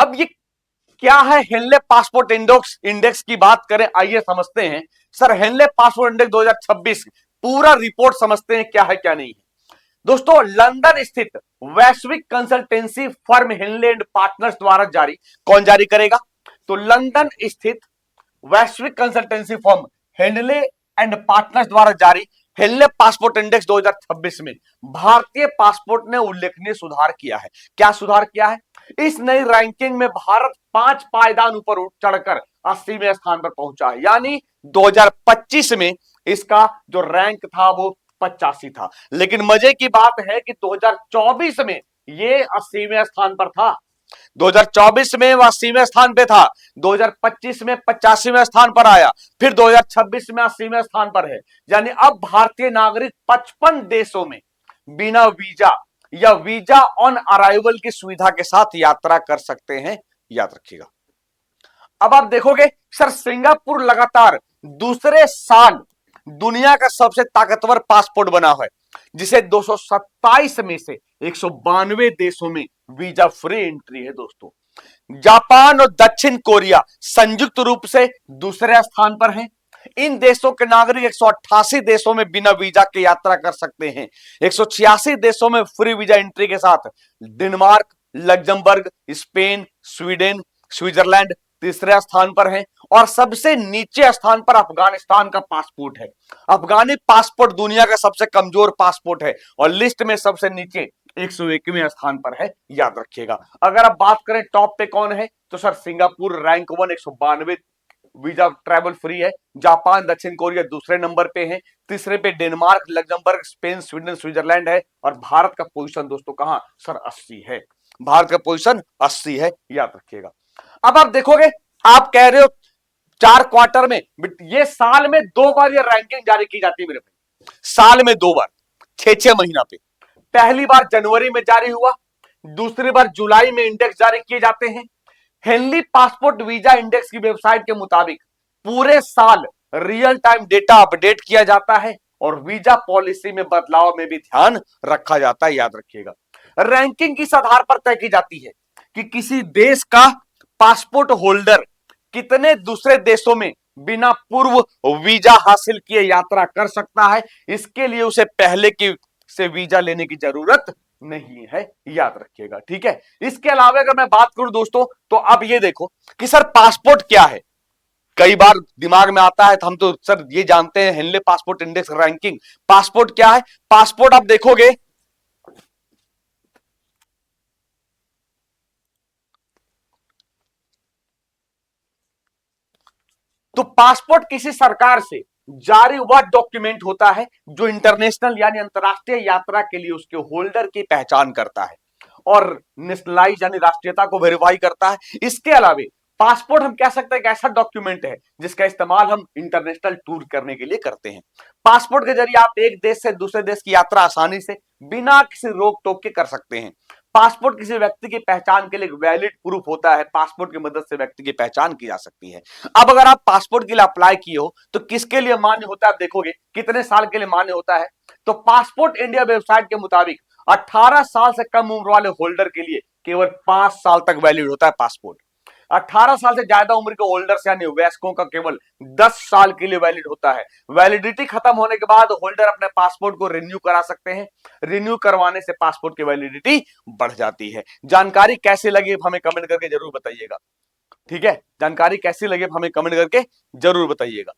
अब ये क्या है हेनले पासपोर्ट इंडेक्स की बात करें, आइए समझते हैं। सर हेनले पासपोर्ट इंडेक्स 2026 पूरा रिपोर्ट समझते हैं क्या है क्या नहीं है। दोस्तों लंदन स्थित वैश्विक consultancy firm Henley and partners द्वारा जारी, कौन जारी करेगा? तो लंदन स्थित वैश्विक consultancy firm Henley and partners द्वारा जारी हेनले पासपोर्ट इंडेक्स 2026 में भारतीय पासपोर्ट ने उल्लेखनीय सुधार किया है। क्या सुधार किया है? इस नई रैंकिंग में भारत 5 पायदान ऊपर चढ़कर 80वें स्थान पर पहुंचा है। यानी 2025 में इसका जो रैंक था वो 85 था, लेकिन मजे की बात है कि 2024 में ये 80वें स्थान पर था। 2024 में वह 80वें स्थान पे था, 2025 में 85वें स्थान पर आया, फिर 2026 में 80वें स्थान पर है। यानी अब भारतीय नागरिक 55 देशों में बिना वीजा या वीजा ऑन अराइवल की सुविधा के साथ यात्रा कर सकते हैं, याद रखिएगा। अब आप देखोगे सर सिंगापुर लगातार दूसरे साल दुनिया का सबसे ताकतवर पासपोर्ट बना है, जिसे 227 में से 192 देशों में वीजा फ्री एंट्री है। दोस्तों जापान और दक्षिण कोरिया संयुक्त रूप से दूसरे स्थान पर हैं। इन देशों के नागरिक 188 देशों में बिना वीजा के यात्रा कर सकते हैं। 186 देशों में फ्री वीजा एंट्री के साथ Denmark, Luxembourg, Spain, Sweden, Switzerland तीसरे स्थान पर हैं और सबसे नीचे स्थान पर अफगानिस्तान का पासपोर्ट है। अफगानी पासपोर्ट दुनिया का सबसे कमजोर पासपोर्ट है और लिस्ट में सबसे नीचे 101वें स्थान पर है, याद रखिएगा। अगर आप बात करें टॉप पे कौन है, तो sir Singapore rank 1 192 visa travel free है। जापान, दक्षिण कोरिया दूसरे नंबर पे है। तीसरे पे Denmark, Luxembourg, Spain, Sweden, Switzerland है और भारत का पोजीशन दोस्तों कहां? सर 80 है। भारत का पोजीशन 80 है, याद रखिएगा। अब आप देखोगे, आप कह रहे हो 4 क्वार्टर में, ये साल में 2 बार ये रैंकिंग जारी की जाती है मेरे भाई, साल में 2 बार, 6-6 महीना पे। पहली बार जनवरी में जारी हुआ, दूसरी बार जुलाई में इंडेक्स जारी किए जाते हैं। हेनली पासपोर्ट वीजा इंडेक्स की वेबसाइट के मुताबिक पूरे साल रियल टाइम डेटा अपडेट किया जाता है और वीजा पॉलिसी में बदलाव में भी ध्यान रखा जाता है, याद रखिएगा। रैंकिंग किस आधार पर तय की जाती है कि किसी देश का पासपोर्ट होल्डर कितने दूसरे देशों में बिना पूर्व वीजा हासिल किए यात्रा कर सकता है। इसके लिए उसे पहले की से वीजा लेने की जरूरत नहीं है, याद रखिएगा। ठीक है, इसके अलावा अगर मैं बात करूं दोस्तों, तो अब ये देखो कि सर पासपोर्ट क्या है। कई बार दिमाग में आता है, तो हम तो सर ये जानते हैं Henley passport index ranking, passport क्या है? पासपोर्ट आप देखोगे तो पासपोर्ट किसी सरकार से जारी वह डॉक्यूमेंट होता है जो इंटरनेशनल यानी अंतरराष्ट्रीय यात्रा के लिए उसके होल्डर की पहचान करता है और नेशनलाइज यानी राष्ट्रीयता को वेरीफाई करता है। इसके अलावा पासपोर्ट हम कह सकते हैं एक ऐसा डॉक्यूमेंट है जिसका इस्तेमाल हम इंटरनेशनल टूर करने के लिए करते हैं। पासपोर्ट के जरिए आप एक देश से दूसरे देश की यात्रा आसानी से बिना किसी रोक टोक के कर सकते हैं। पासपोर्ट किसी व्यक्ति की पहचान के लिए एक वैलिड प्रूफ होता है। पासपोर्ट की मदद से व्यक्ति की पहचान की जा सकती है। अब अगर आप पासपोर्ट के लिए अप्लाई किए हो तो किसके लिए मान्य होता है? आप देखोगे कितने साल के लिए मान्य होता है। तो पासपोर्ट इंडिया वेबसाइट के मुताबिक 18 साल से कम उम्र वाले होल्डर के लिए केवल 5 साल तक वैलिड होता है पासपोर्ट। 18 साल से ज्यादा उम्र के होल्डर्स यानी वयस्कों का केवल 10 साल के लिए वैलिड होता है। वैलिडिटी खत्म होने के बाद होल्डर अपने पासपोर्ट को रिन्यू करा सकते हैं। रिन्यू करवाने से पासपोर्ट की वैलिडिटी बढ़ जाती है। जानकारी कैसी लगी हमें कमेंट करके जरूर बताइएगा। ठीक है, जानकारी कैसी लगी हमें कमेंट करके जरूर बताइएगा।